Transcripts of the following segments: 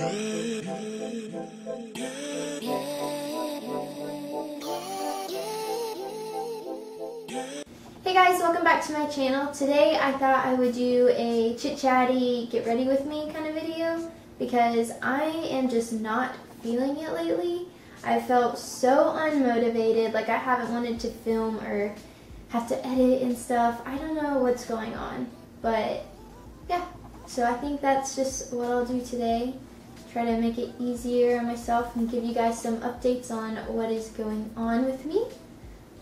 Hey guys, welcome back to my channel. Today I thought I would do a chit-chatty get ready with me kind of video because I am just not feeling it lately. I felt so unmotivated, like I haven't wanted to film or have to edit and stuff. I don't know what's going on, but yeah. So I think that's just what I'll do today. Try to make it easier on myself and give you guys some updates on what is going on with me.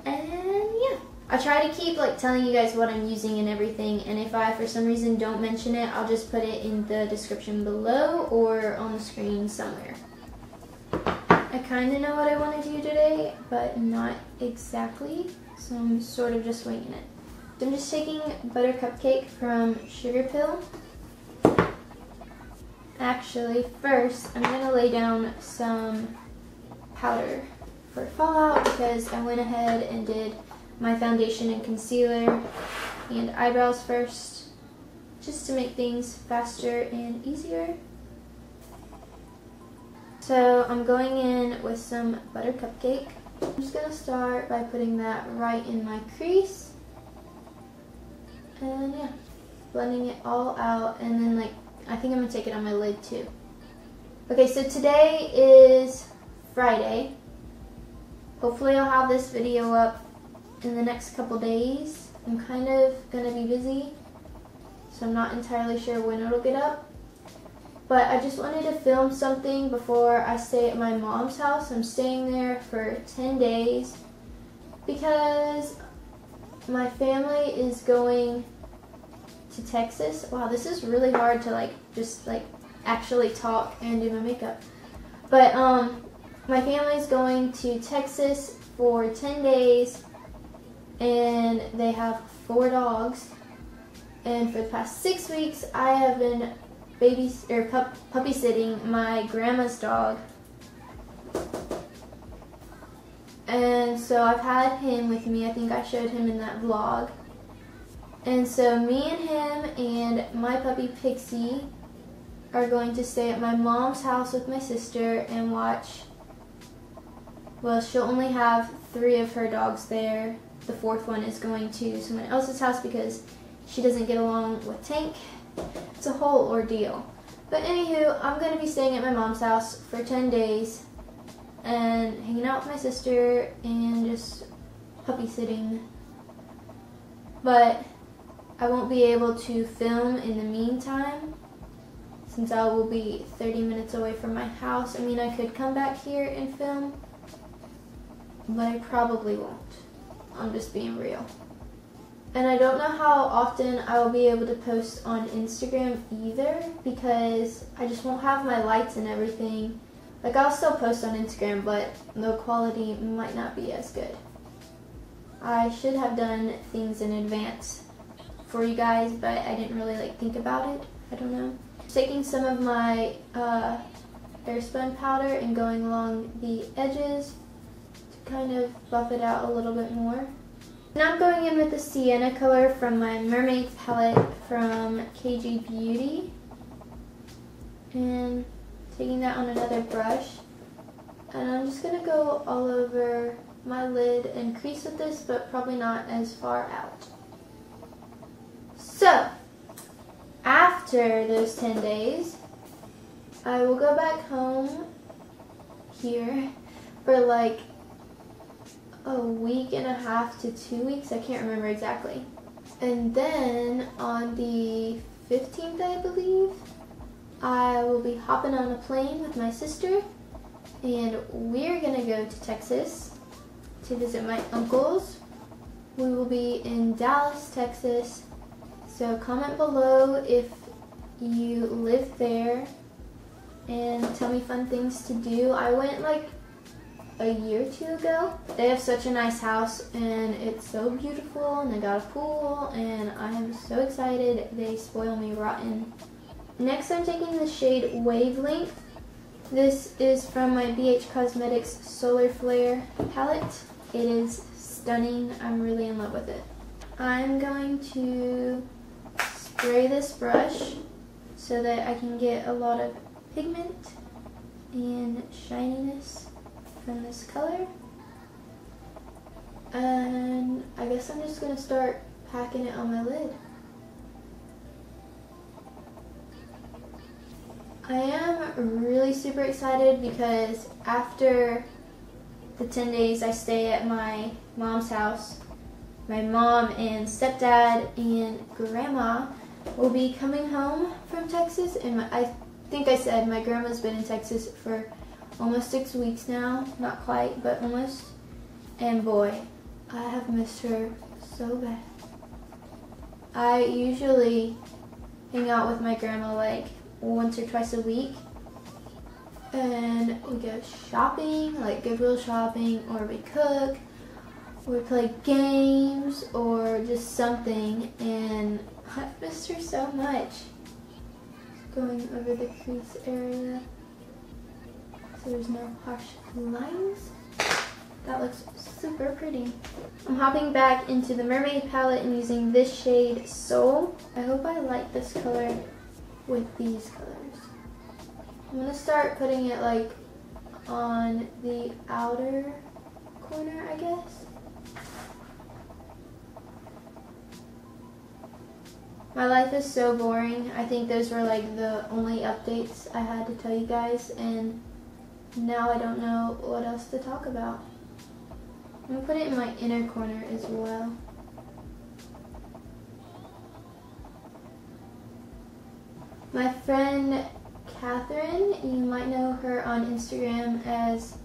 And yeah. I try to keep telling you guys what I'm using and everything, and if I for some reason don't mention it, I'll just put it in the description below or on the screen somewhere. I kind of know what I want to do today, but not exactly, so I'm sort of just winging it. So I'm just taking buttercupcake from Sugarpill. Actually, first I'm going to lay down some powder for fallout because I went ahead and did my foundation and concealer and eyebrows first, just to make things faster and easier. So I'm going in with some buttercupcake. I'm just going to start by putting that right in my crease. And yeah, blending it all out, and then I think I'm going to take it on my lid too. Okay, so today is Friday. Hopefully I'll have this video up in the next couple days. I'm kind of gonna be busy, so I'm not entirely sure when it'll get up. But I just wanted to film something before I stay at my mom's house. I'm staying there for 10 days because my family is going to Texas. Wow, this is really hard to just actually talk and do my makeup. But my family is going to Texas for 10 days. And they have 4 dogs, and for the past 6 weeks I have been puppy sitting my grandma's dog, and so I've had him with me. I think I showed him in that vlog. And so me and him and my puppy Pixie are going to stay at my mom's house with my sister and watch. Well, she'll only have 3 of her dogs there. The 4th one is going to someone else's house because she doesn't get along with Tank. It's a whole ordeal. But anywho, I'm going to be staying at my mom's house for 10 days and hanging out with my sister and just puppy sitting. But I won't be able to film in the meantime since I will be 30 minutes away from my house. I mean, I could come back here and film, but I probably won't. I'm just being real. And I don't know how often I will be able to post on Instagram either because I just won't have my lights and everything. I'll still post on Instagram, but the quality might not be as good. I should have done things in advance for you guys, but I didn't really think about it. I don't know. Taking some of my airspun powder and going along the edges kind of buff it out a little bit more. Now I'm going in with the sienna color from my mermaid palette from KG Beauty and taking that on another brush, and I'm just going to go all over my lid and crease with this, but probably not as far out. So after those 10 days I will go back home here for a week and a half to 2 weeks, I can't remember exactly. And then on the 15th, I believe, I will be hopping on a plane with my sister, and we're gonna go to Texas to visit my uncles. We will be in Dallas, Texas, so comment below if you live there and tell me fun things to do. I went a year or 2 ago. They have such a nice house and it's so beautiful, and they got a pool, and I am so excited. They spoil me rotten. Next I'm taking the shade Wavelength. This is from my Gerard Cosmetics Solar Flare palette. It is stunning. I'm really in love with it. I'm going to spray this brush so that I can get a lot of pigment and shininess from this color. And I guess I'm just going to start packing it on my lid. I am really super excited because after the 10 days I stay at my mom's house, my mom and stepdad and grandma will be coming home from Texas, and I think I said my grandma's been in Texas for almost 6 weeks now. Not quite, but almost. And boy, I have missed her so bad. I usually hang out with my grandma like once or twice a week, and we go shopping, like Goodwill shopping, or we cook, or we play games, or just something, and I've missed her so much. Going over the crease area so there's no harsh lines. That looks super pretty. I'm hopping back into the Mermaid palette and using this shade Soul. I hope I like this color with these colors. I'm going to start putting it like on the outer corner, I guess. My life is so boring. I think those were like the only updates I had to tell you guys, and now I don't know what else to talk about. I'm going to put it in my inner corner as well. My friend Catherine, you might know her on Instagram as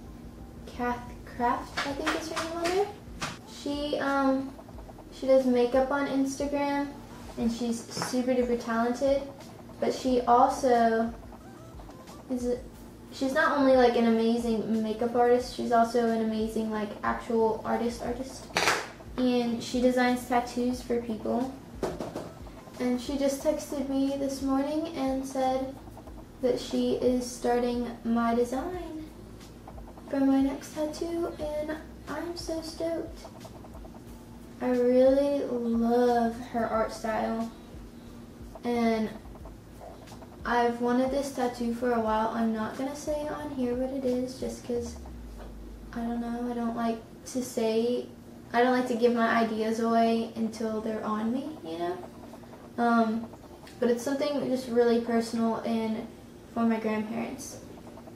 Cath Craft, I think is her name on there. She does makeup on Instagram, and she's super duper talented, but she also she's not only like an amazing makeup artist, she's also an amazing like actual artist. And she designs tattoos for people. And she just texted me this morning and said that she is starting my design for my next tattoo, and I'm so stoked. I really love her art style, and I've wanted this tattoo for a while. I'm not going to say on here what it is just because, I don't know, I don't like to give my ideas away until they're on me, you know? But it's something just really personal and for my grandparents.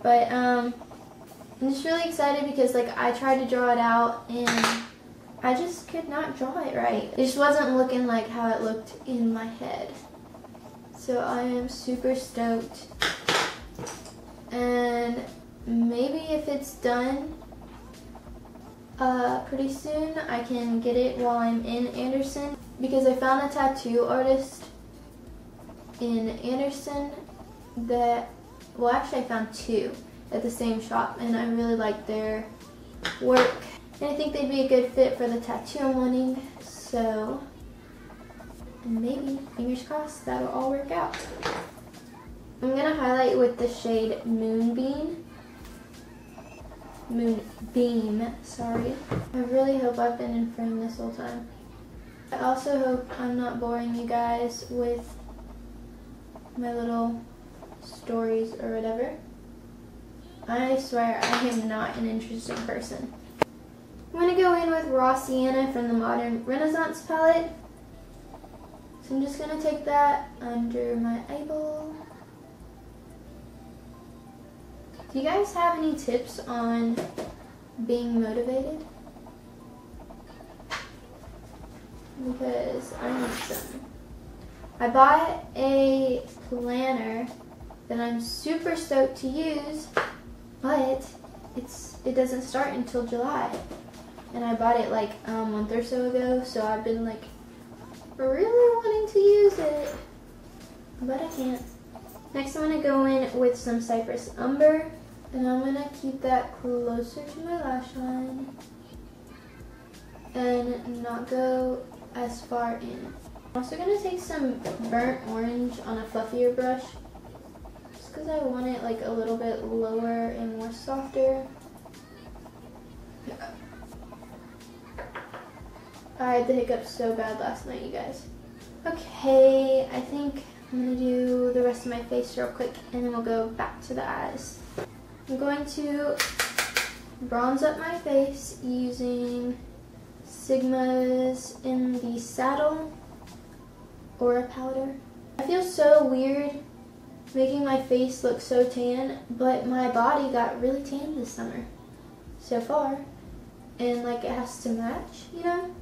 But I'm just really excited because like I tried to draw it out and I just could not draw it right. It just wasn't looking like how it looked in my head. So I am super stoked, and maybe if it's done pretty soon, I can get it while I'm in Anderson, because I found a tattoo artist in Anderson that, well actually I found two at the same shop, and I really like their work, and I think they'd be a good fit for the tattoo I'm wanting, so maybe, fingers crossed, that'll all work out. I'm going to highlight with the shade Moonbeam, sorry. I really hope I've been in frame this whole time. I also hope I'm not boring you guys with my little stories or whatever. I swear I am not an interesting person. I'm going to go in with Raw Sienna from the Modern Renaissance palette. So I'm just going to take that under my eyeball. Do you guys have any tips on being motivated? Because I need some. I bought a planner that I'm super stoked to use, but it doesn't start until July. And I bought it like a month or so ago, so I've been like really wanting to use it, but I can't. Next I'm going to go in with some Cypress Umber, and I'm going to keep that closer to my lash line and not go as far in. I'm also going to take some burnt orange on a fluffier brush, just because I want it like a little bit lower and more softer. I had the hiccups so bad last night, you guys. Okay, I think I'm going to do the rest of my face real quick and then we'll go back to the eyes. I'm going to bronze up my face using Sigma's in the Saddle Aura powder. I feel so weird making my face look so tan, but my body got really tan this summer so far, and like it has to match, you know?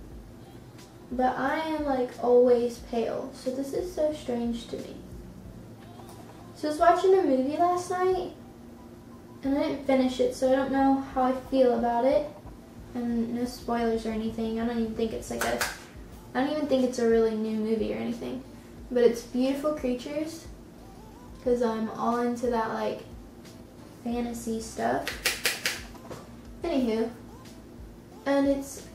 But I am like always pale, so this is so strange to me. So I was watching a movie last night and I didn't finish it, so I don't know how I feel about it. And no spoilers or anything. I don't even think it's a really new movie or anything. But it's Beautiful Creatures, because I'm all into that like fantasy stuff. Anywho, and it's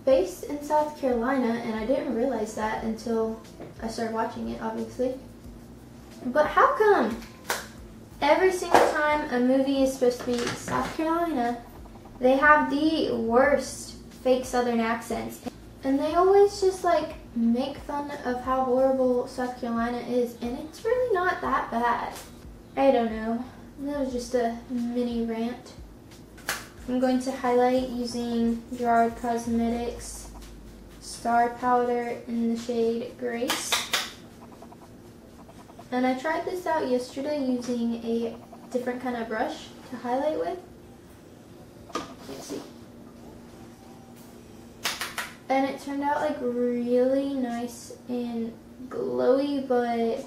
based in South Carolina, and I didn't realize that until I started watching it, obviously. But how come every single time a movie is supposed to be South Carolina, they have the worst fake Southern accents, and they always just like make fun of how horrible South Carolina is, and it's really not that bad. I don't know. That was just a mini rant. I'm going to highlight using Gerard Cosmetics Star Powder in the shade Grace. And I tried this out yesterday using a different kind of brush to highlight with. Can't see. And it turned out like really nice and glowy, but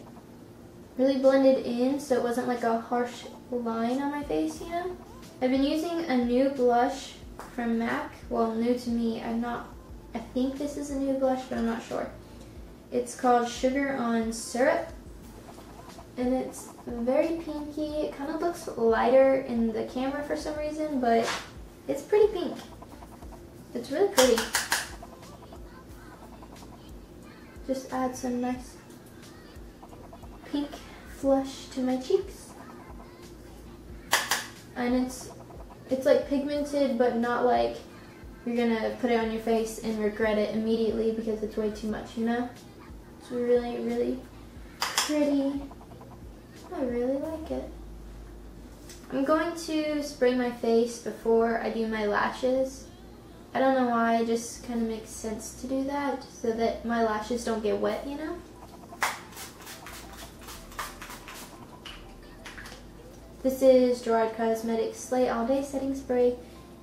really blended in, so it wasn't like a harsh line on my face, you know? I've been using a new blush from MAC. Well, new to me. I think this is a new blush, but I'm not sure. It's called Sugar on Syrup, and it's very pinky. It kind of looks lighter in the camera for some reason, but it's pretty pink. It's really pretty. Just add some nice pink flush to my cheeks. And it's like pigmented, but not like you're gonna put it on your face and regret it immediately because it's way too much, you know? It's really, really pretty. I really like it. I'm going to spray my face before I do my lashes. I don't know why, it just kind of makes sense to do that so that my lashes don't get wet, you know? This is Gerard Cosmetics Slay All Day Setting Spray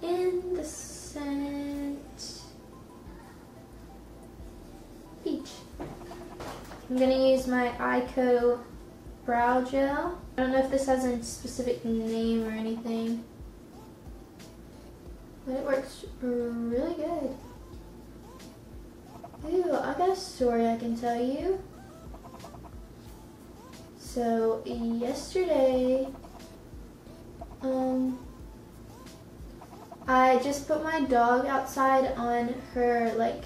in the scent Peach. I'm going to use my Ico Brow Gel. I don't know if this has a specific name or anything, but it works really good. Ooh, I got a story I can tell you. So yesterday, I just put my dog outside on her like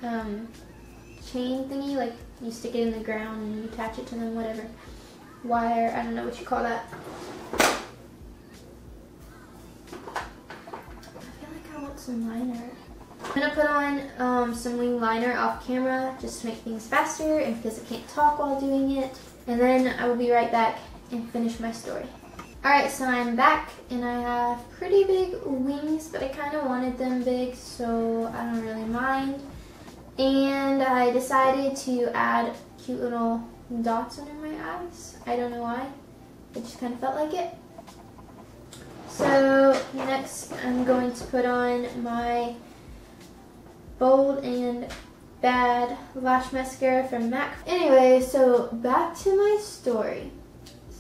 chain thingy, like you stick it in the ground and you attach it to them, whatever. Wire, I don't know what you call that. I feel like I want some liner. I'm gonna put on some wing liner off camera just to make things faster and because I can't talk while doing it. And then I will be right back and finish my story. Alright, so I'm back and I have pretty big wings, but I kind of wanted them big, so I don't really mind. And I decided to add cute little dots under my eyes. I don't know why. I just kind of felt like it. So next I'm going to put on my Bold and Bad Lash Mascara from MAC. Anyway, so back to my story.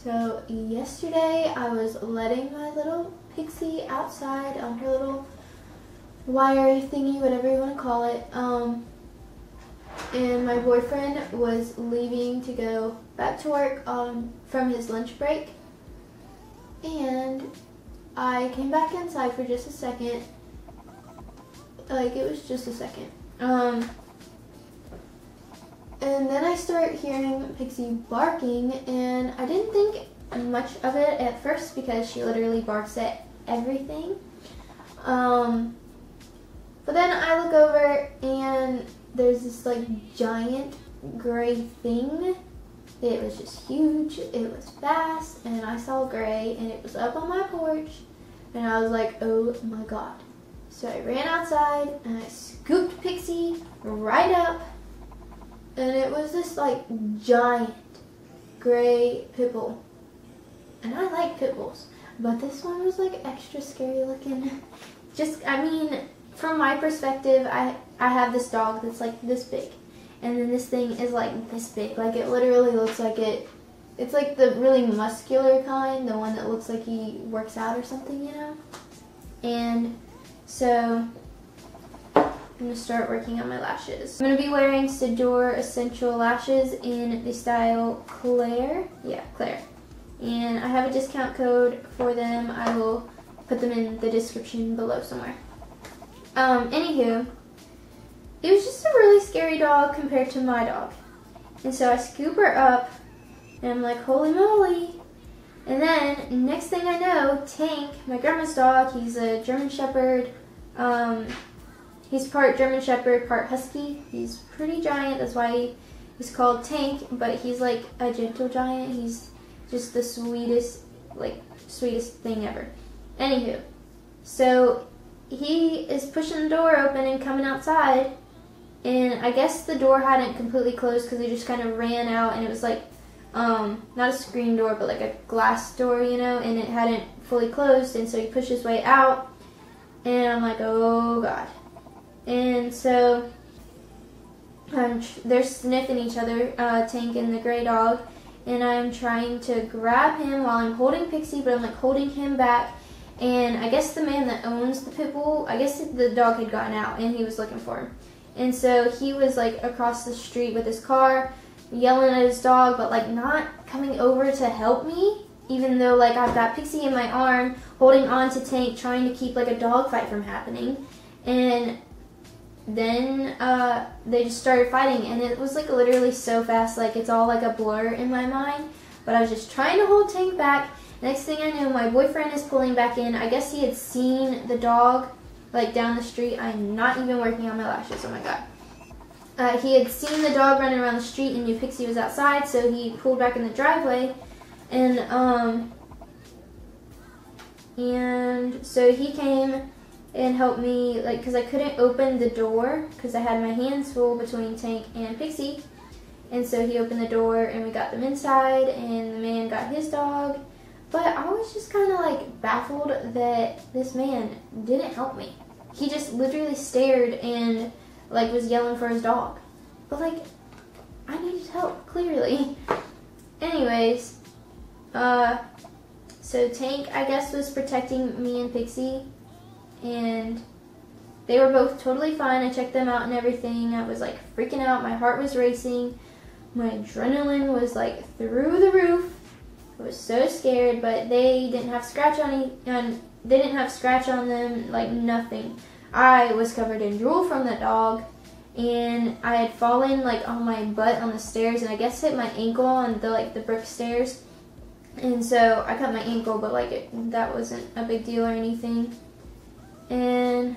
So yesterday I was letting my little pixie outside on her little wire thingy, whatever you want to call it. And my boyfriend was leaving to go back to work from his lunch break. And I came back inside for just a second. Like, it was just a second. And then I start hearing Pixie barking, and I didn't think much of it at first because she literally barks at everything. But then I look over and there's this like giant gray thing. It was just huge, it was fast, and I saw gray, and it was up on my porch, and I was like, oh my god. So I ran outside, and I scooped Pixie right up, and it was this like giant gray pit bull. And I like pit bulls, but this one was like extra scary looking. Just, I mean, from my perspective, I have this dog that's like this big, and then this thing is like this big. Like, it literally looks like it's like the really muscular kind, the one that looks like he works out or something, you know? And so I'm gonna start working on my lashes. I'm gonna be wearing Seduire Essential Lashes in the style Claire. Yeah, Claire. And I have a discount code for them. I will put them in the description below somewhere. Anywho, it was just a really scary dog compared to my dog. And so I scoop her up, and I'm like, holy moly. And then, next thing I know, Tank, my grandma's dog, he's a German Shepherd. He's part German Shepherd, part Husky. He's pretty giant, that's why he's called Tank, but he's like a gentle giant. He's just the sweetest thing ever. Anywho, so he is pushing the door open and coming outside, and I guess the door hadn't completely closed because he just kind of ran out, and it was like, not a screen door, but like a glass door, you know, and it hadn't fully closed, and so he pushed his way out, and I'm like, oh god. And so they're sniffing each other, Tank and the gray dog, and I'm trying to grab him while I'm holding Pixie, but I'm like holding him back. And I guess the man that owns the pit bull, I guess the dog had gotten out and he was looking for him. And so he was like across the street with his car, yelling at his dog, but like not coming over to help me, even though like I've got Pixie in my arm, holding on to Tank, trying to keep like a dog fight from happening. And then they just started fighting, and it was like literally so fast, like it's all like a blur in my mind. But I was just trying to hold Tank back. Next thing I know, my boyfriend is pulling back in. I guess he had seen the dog like down the street. I'm not even working on my lashes, oh my god. He had seen the dog running around the street and knew Pixie was outside, so he pulled back in the driveway. And so he came and helped me, like, because I couldn't open the door because I had my hands full between Tank and Pixie. And so he opened the door and we got them inside, and the man got his dog. But I was just kind of like baffled that this man didn't help me. He just literally stared and like was yelling for his dog. But like, I needed help, clearly. Anyways, so Tank, I guess, was protecting me and Pixie, and they were both totally fine. I checked them out and everything. I was like freaking out. My heart was racing. My adrenaline was like through the roof. I was so scared, but they didn't have scratch on them, like nothing. I was covered in drool from the dog, and I had fallen like on my butt on the stairs, and I guess hit my ankle on the brick stairs. And so I cut my ankle, but like that wasn't a big deal or anything. And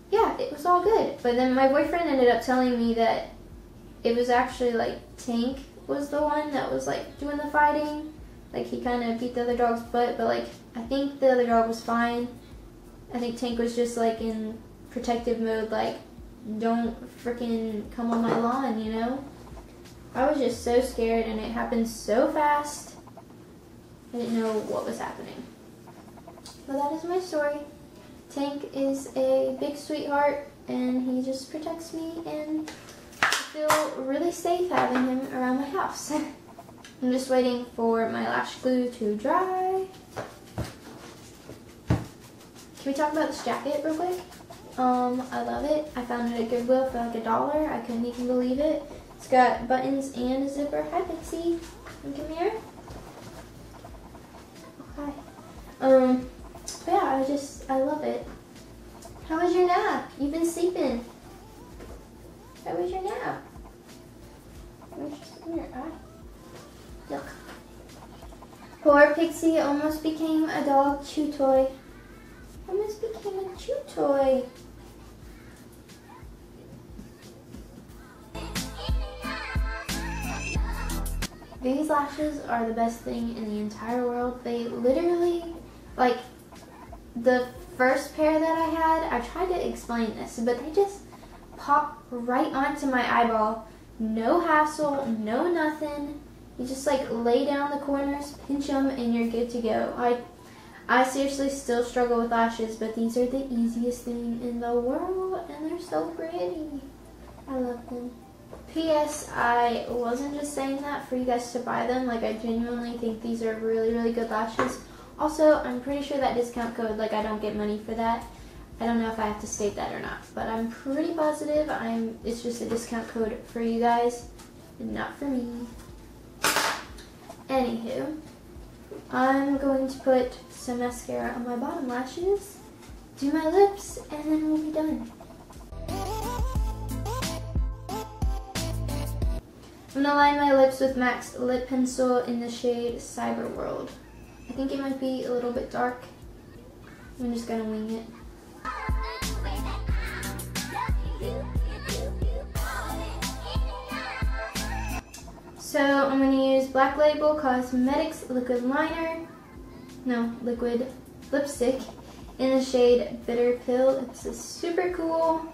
yeah, it was all good. But then my boyfriend ended up telling me that it was actually like Tank was the one that was like doing the fighting. Like he kind of beat the other dog's butt, but like I think the other dog was fine. I think Tank was just like in protective mode, like don't freaking come on my lawn, you know? I was just so scared, and it happened so fast. I didn't know what was happening. But that is my story. Tank is a big sweetheart, and he just protects me, and I feel really safe having him around my house. I'm just waiting for my lash glue to dry. Can we talk about this jacket real quick? I love it. I found it at Goodwill for like $1. I couldn't even believe it. It's got buttons and a zipper. Hi, Pixie. Come here. Oh, hi. But yeah, I love it. How was your nap? You've been sleeping. How was your nap? Where's your eye? Look. Poor Pixie almost became a dog chew toy. Almost became a chew toy. These lashes are the best thing in the entire world. They literally, like, the first pair that I had, I tried to explain this, but they just pop right onto my eyeball. No hassle, no nothing. You just like lay down the corners, pinch them, and you're good to go. I seriously still struggle with lashes, but these are the easiest thing in the world, and they're so pretty. I love them. P.S. I wasn't just saying that for you guys to buy them. Like, I genuinely think these are really, really good lashes. Also, I'm pretty sure that discount code, like, I don't get money for that. I don't know if I have to state that or not, but I'm pretty positive it's just a discount code for you guys, and not for me. Anywho, I'm going to put some mascara on my bottom lashes, do my lips, and then we'll be done. I'm gonna line my lips with MAC's lip pencil in the shade Cyber World. I think it might be a little bit dark. I'm just gonna wing it. So I'm going to use Black Label Cosmetics liquid lipstick in the shade Bitterpill. It's a super cool,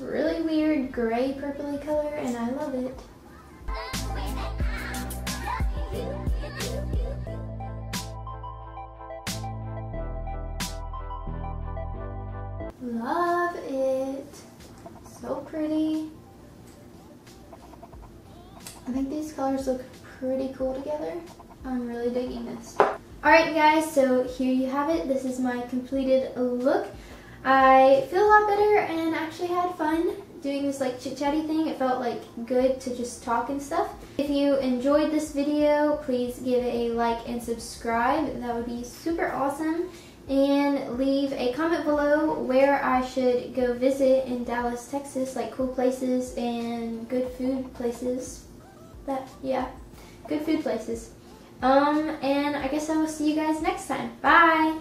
really weird gray purpley color, and I love it. Love it. So pretty. I think these colors look pretty cool together. I'm really digging this. Alright guys, so here you have it. This is my completed look. I feel a lot better and actually had fun doing this like chit-chatty thing. It felt like good to just talk and stuff. If you enjoyed this video, please give it a like and subscribe. That would be super awesome. And leave a comment below where I should go visit in Dallas, Texas, like cool places and good food places. Good food places. And I guess I will see you guys next time. Bye!